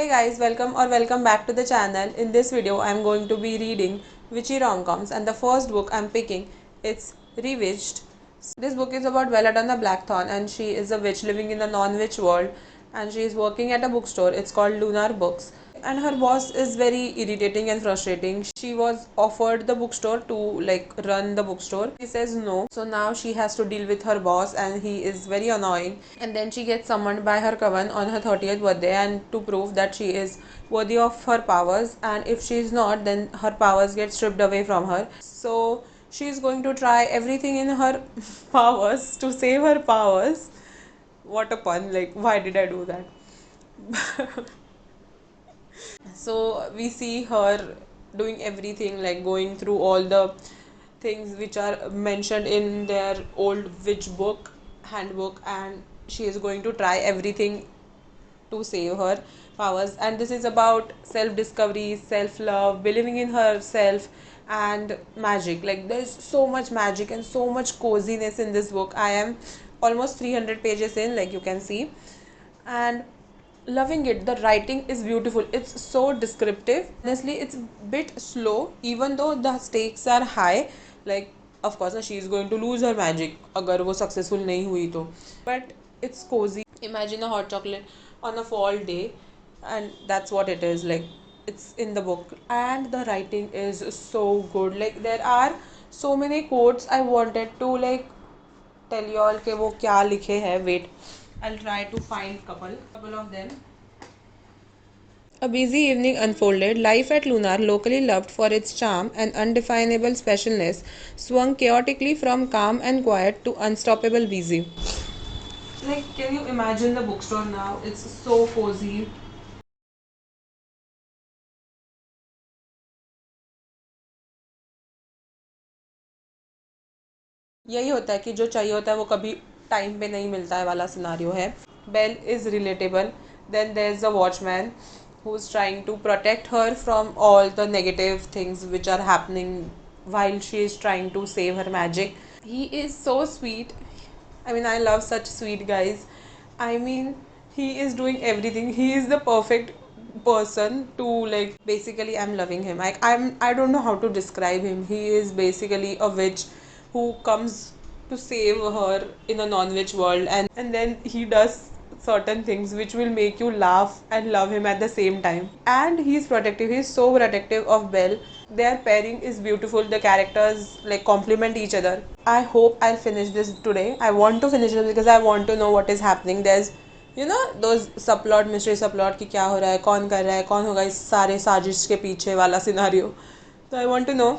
Hey guys, welcome back to the channel. In this video, I am going to be reading witchy rom-coms, and the first book I'm picking it's Rewitched. This book is about Belladonna Blackthorn, and she is a witch living in a non-witch world, and she is working at a bookstore. It's called Lunar Books, and her boss is very irritating and frustrating. She was offered the bookstore to run the bookstore. She says no, so now she has to deal with her boss, and he is very annoying. And then she gets summoned by her coven on her 30th birthday, and to prove that she is worthy of her powers, and if she is not, then her powers get stripped away from her. So she is going to try everything in her powers to save her powers. What a pun, like why did I do that? So we see her doing everything, like going through all the things which are mentioned in their old witch book handbook, and she is going to try everything to save her powers. And this is about self discovery, self love, believing in herself, and magic. Like there's so much magic and so much coziness in this book. I am almost 300 pages in, like you can see, and loving it. The writing is beautiful, it's so descriptive. Honestly, it's a bit slow, even though the stakes are high. Like of course she is going to lose her magic agar wo successful nahi hui to, but it's cozy. Imagine a hot chocolate on a fall day, and that's what it is. Like it's in the book, and the writing is so good. Like there are so many quotes I wanted to tell you all के वो क्या लिखे हैं. Wait, I'll try to find couple of them. A busy evening unfolded. Life at Lunar, locally loved for its charm and undefinable specialness, swung chaotically from calm and quiet to unstoppable busy. Like, can you imagine the bookstore now? It's so cozy. यही होता है कि जो चाहिए होता है वो कभी टाइम पे नहीं मिलता है वाला सिनारियो है. Bell is relatable. Then there is a watchman who is trying to protect her from all the negative things which are happening while she is trying to save her magic. He is so sweet. I mean, I love such sweet guys. I mean, he is doing everything. He is the perfect person to, like, basically I'm loving him. I don't know how to describe him. He is basically a witch who comes to save her in a non-witch world, and then he does certain things which will make you laugh and love him at the same time. And he's protective. He's so protective of Belle. Their pairing is beautiful. The characters like complement each other. I hope I'll finish this today. I want to finish it because I want to know what is happening. There's those subplot, mystery subplot कि क्या हो रहा है, कौन कर रहा है, कौन होगा इस सारे साजिश के पीछे वाला scenario. So I want to know.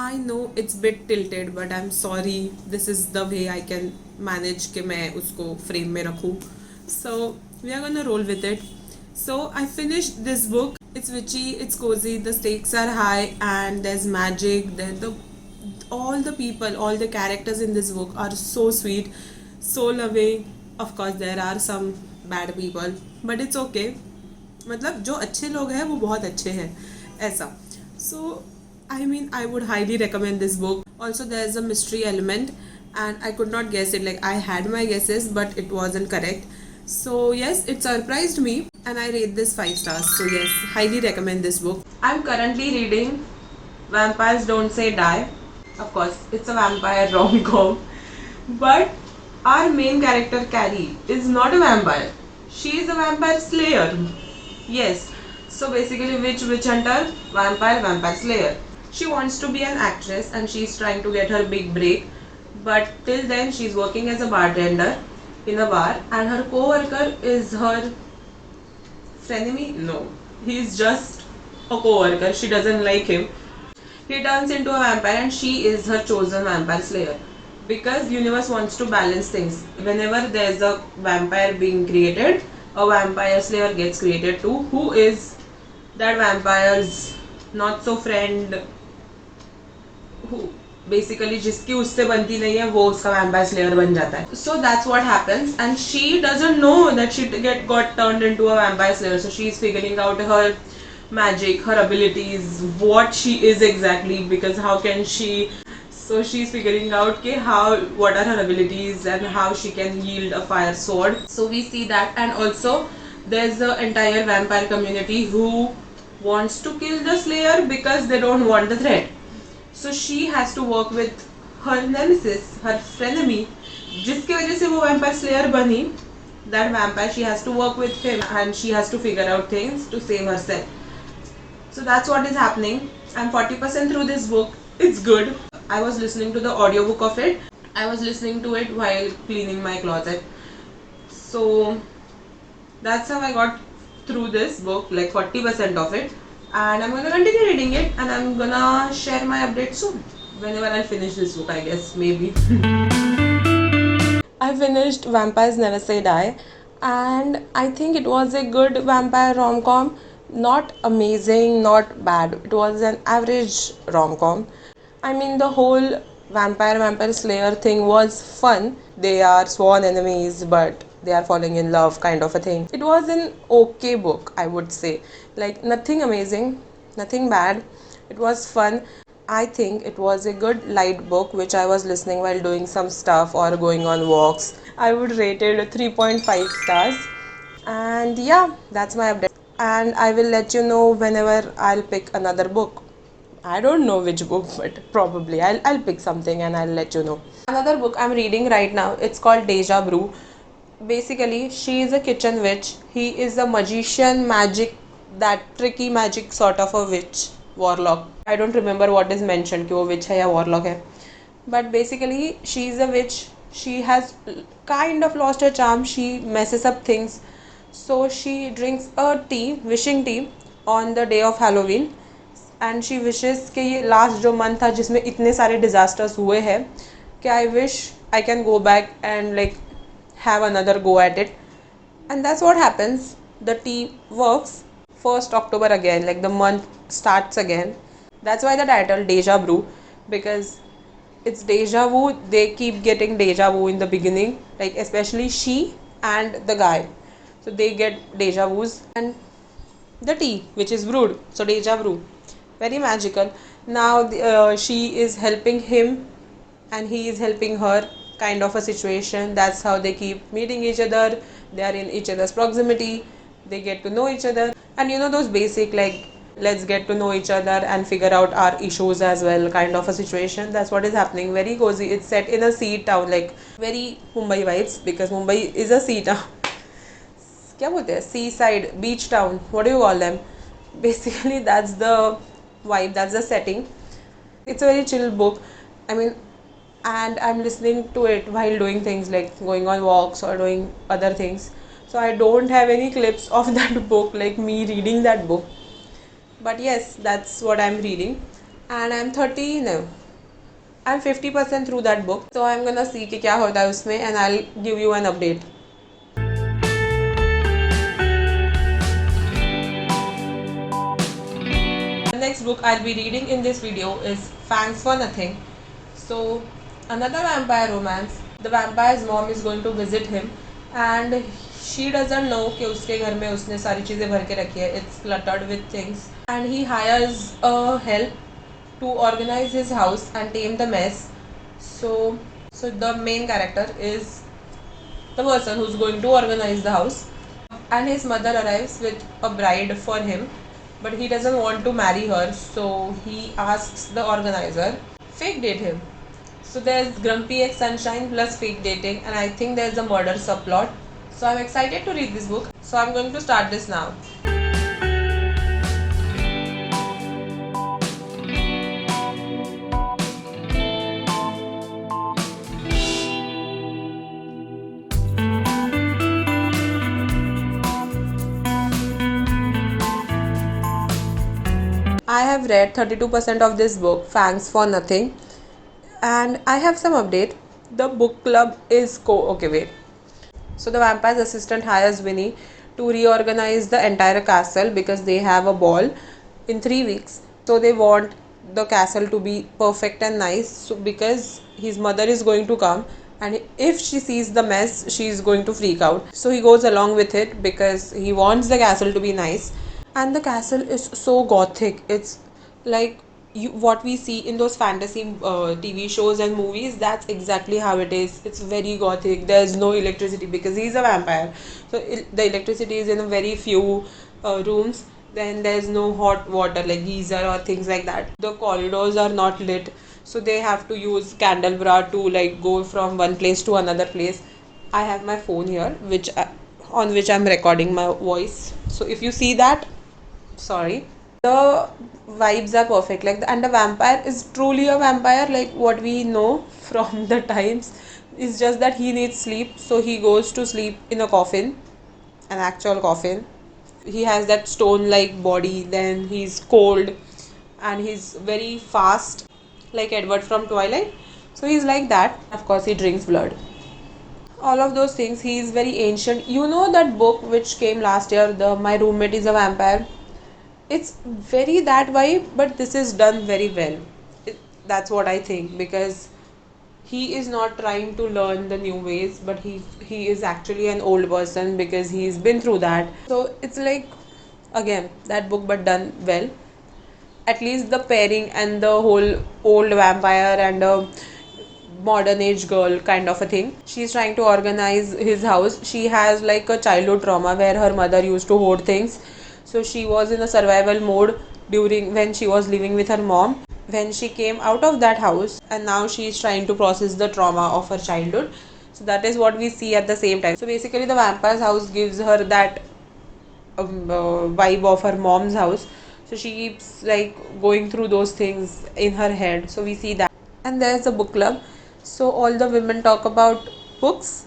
I know it's bit tilted, but I'm sorry. This is the way I can manage कि मैं उसको frame में रखूँ. So we are gonna roll with it. So I finished this book. It's witchy, it's cozy, the stakes are high, and there's magic. All the people, all the characters in this book are so sweet, so loving. Of course, there are some bad people, but it's okay. मतलब जो अच्छे लोग हैं वो बहुत अच्छे हैं ऐसा. So I mean, I would highly recommend this book. Also, there's a mystery element, and I could not guess it. Like, I had my guesses, but it wasn't correct. So, yes, it surprised me, and I rate this 5 stars. So, yes, highly recommend this book. I'm currently reading Vampires Don't Say Die. Of course, it's a vampire rom-com. But our main character, Carrie, is not a vampire. She is a vampire slayer. Yes. So, basically, witch hunter, vampire slayer. She wants to be an actress and she's trying to get her big break, but till then she's working as a bartender in a bar, and her co-worker is her frenemy. No, he's just a co-worker. She doesn't like him. He turns into a vampire and she is her chosen vampire slayer, because universe wants to balance things. Whenever there's a vampire being created, a vampire slayer gets created too, who is that vampire's not so friend who basically जिसकी उससे बनती नहीं है वो उसका vampire slayer बन जाता है. So that's what happens, and she doesn't know that she got turned into a vampire slayer. So she's figuring out her magic, her abilities, what she is exactly, because how can she. So she's figuring out what are her abilities and how she can yield a fire sword. So we see that, and also there's the entire vampire community who wants to kill the slayer because they don't want the threat. So she has to work with her nemesis, her frenemy, जिसकी वजह से वो vampire slayer बनी. That vampire, she has to work with him and she has to figure out things to save herself. So that's what is happening. I'm 40% through this book. It's good. I was listening to the audiobook of it. I was listening to it while cleaning my closet. So that's how I got through this book, like 40% of it. And I'm gonna continue reading it, and I'm gonna share my updates soon. Whenever I'll finish this book, I guess, maybe. I finished Vampires Never Say Die, and I think it was a good vampire rom com. Not amazing, not bad. It was an average rom com. I mean, the whole vampire slayer thing was fun. They are sworn enemies, but they are falling in love, kind of a thing. It was an okay book, I would say. Like, nothing amazing, nothing bad. It was fun. I think it was a good light book which I was listening while doing some stuff or going on walks. I would rate it 3.5 stars. And yeah, that's my update. And I will let you know whenever I'll pick another book. I don't know which book, but probably I'll pick something and I'll let you know. Another book I'm reading right now, it's called Deja Brew. Basically, she is a kitchen witch. He is a magician, magic, that tricky magic sort of a witch, warlock. I don't remember what is mentioned कि वो witch है या warlock है. But basically, she is a witch. She has kind of lost her charm. She messes up things. So she drinks a tea, wishing tea, on the day of Halloween. And she wishes कि ये last जो month था जिसमें इतने सारे disasters हुए हैं कि I wish I can go back and like have another go at it. And that's what happens. The tea works. 1st October again, like the month starts again. That's why the title Deja Brew, because it's deja vu. They keep getting deja vu in the beginning, like especially she and the guy. So they get deja vus, and the tea which is brewed, so deja brew, very magical. Now she is helping him and he is helping her, kind of a situation. That's how they keep meeting each other. They are in each other's proximity. They get to know each other, and you know those basic, like, let's get to know each other and figure out our issues as well, kind of a situation. That's what is happening. Very cozy. It's set in a sea town, like very Mumbai vibes, because Mumbai is a sea town. क्या बोलते हैं, sea side, beach town, what do you call them. Basically that's the vibe, that's the setting. It's a very chill book. I mean, and I'm listening to it while doing things like going on walks or doing other things. So I don't have any clips of that book, like me reading that book. But yes, that's what I'm reading. And I'm 30, no, I'm 50% through that book. So I'm gonna see कि क्या होता है उसमें, and I'll give you an update. The next book I'll be reading in this video is Fangs for Nothing. So another vampire romance. The vampire's mom is going to visit him, and she doesn't know कि उसके घर में उसने सारी चीज़ें भर के रखी है. It's cluttered with things, and he hires a help to organize his house and tame the mess. So the main character is the person who's going to organize the house, and his mother arrives with a bride for him, but he doesn't want to marry her, so he asks the organizer fake date him. So there's grumpy ex sunshine plus fake dating, and I think there's a murder subplot. So I'm excited to read this book. So I'm going to start this now. I have read 32% of this book, Fangs for Nothing, and I have some update. The book club is okay, wait. So the vampire's assistant hires Winnie to reorganize the entire castle because they have a ball in 3 weeks. So they want the castle to be perfect and nice, so because his mother is going to come, and if she sees the mess she is going to freak out. So he goes along with it because he wants the castle to be nice. And the castle is so gothic. It's like what we see in those fantasy TV shows and movies. That's exactly how it is. It's very gothic. There's no electricity because he's a vampire, so the electricity is in a very few rooms. Then there's no hot water like geyser or things like that. The corridors are not lit, so they have to use candelabra to like go from one place to another place. I have my phone here on which I'm recording my voice, so if you see that, sorry. The vibes are perfect, like and the vampire is truly a vampire like what we know from the times. It's just that he needs sleep, so he goes to sleep in a coffin, an actual coffin. He has that stone like body, then he's cold and he's very fast like Edward from Twilight. So he's like that. Of course he drinks blood, all of those things. He is very ancient. You know that book which came last year, the My Roommate is a Vampire? It's very that vibe, but this is done very well. That's what I think, because he is not trying to learn the new ways, but he is actually an old person because he's been through that. So it's like, again, that book but done well. At least the pairing and the whole old vampire and a modern age girl kind of a thing. She's trying to organize his house. She has like a childhood trauma where her mother used to hoard things, so she was in a survival mode during when she was living with her mom. When she came out of that house, and now she is trying to process the trauma of her childhood. So that is what we see at the same time. So basically the vampire's house gives her that vibe of her mom's house, so she keeps like going through those things in her head. So we see that. And there's a book club, so all the women talk about books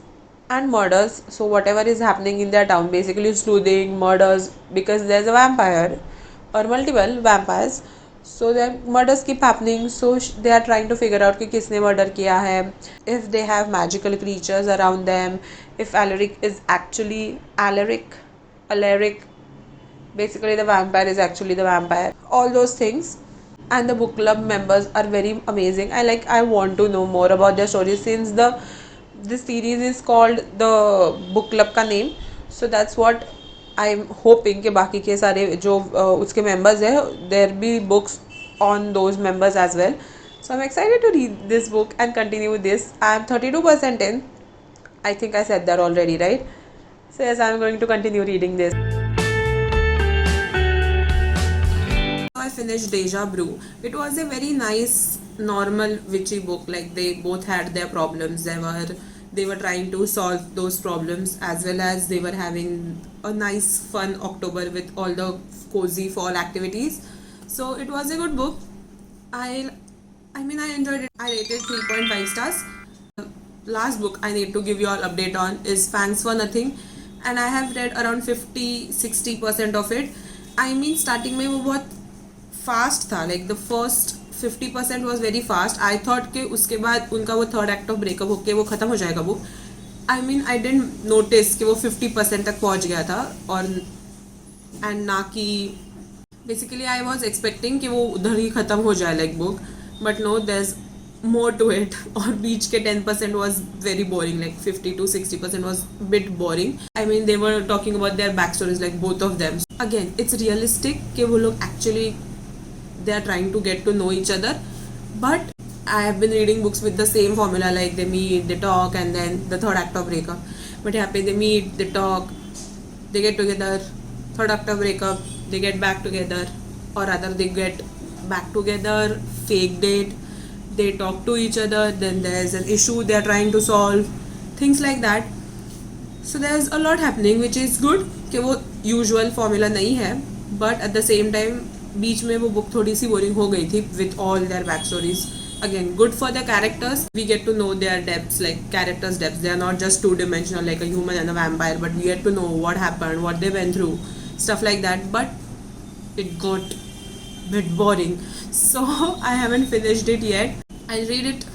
and murders. So whatever is happening in their town, basically sleuthing, murders, because there's a vampire or multiple vampires, so their murders keep happening. So they are trying to figure out कि किसने murder किया है, if they have magical creatures around them, if Alaric is actually Alaric, basically the vampire is actually the vampire, all those things. And the book club members are very amazing. I want to know more about their stories, since the this series is called the book club का name. So that's what I'm hoping कि बाकी के सारे जो उसके members है, there be books on those members as well. So I'm excited to read this book and continue this. I'm 32% in. I think I said that already, right? So yes, I'm going to continue reading this. I finished Deja Brew. It was a very nice, normal witchy book. Like they both had their problems. They were trying to solve those problems, as well as they were having a nice, fun October with all the cozy fall activities. So it was a good book. I enjoyed it. I rated 3.5 stars. Last book I need to give you all update on is Fangs for Nothing, and I have read around 50-60% of it. starting में वो बहुत fast था, like the first 50% was very fast. I thought कि उसके बाद उनका वो third act of breakup होके वो ख़त्म हो जाएगा बुक. आई डेंट नोटिस कि वो 50% तक पहुंच गया था, और एंड ना कि बेसिकली आई वॉज एक्सपेक्टिंग कि वो उधर ही ख़त्म हो जाए like book, but no there is more to it. और बीच के 10% was very boring, like 50-60% was bit boring. They were talking about their backstories, like both of them. Again, it's realistic कि वो लोग actually they are trying to get to know each other, but I have been reading books with the same formula, like they meet, they talk, and then the third act of breakup. But यहाँ पे they meet, they talk, they get together, third act of breakup, they get back together, or rather they get back together, fake date, they talk to each other, then there's an issue they are trying to solve, things like that. So there's a lot happening, which is good कि वो usual formula नहीं है, but at the same time बीच में वो book थोड़ी सी boring हो गई थी with all their backstories. Again, good for the characters. We get to know their depths, like characters' depths. They are not just two-dimensional like a human and a vampire, but we get to know what happened, what they went through, stuff like that. But it got bit boring, so I haven't finished it yet. I'll read it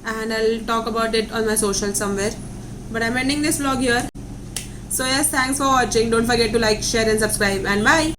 and I'll talk about it on my social somewhere, but I'm ending this vlog here. So yes, thanks for watching. Don't forget to like, share and subscribe, and bye.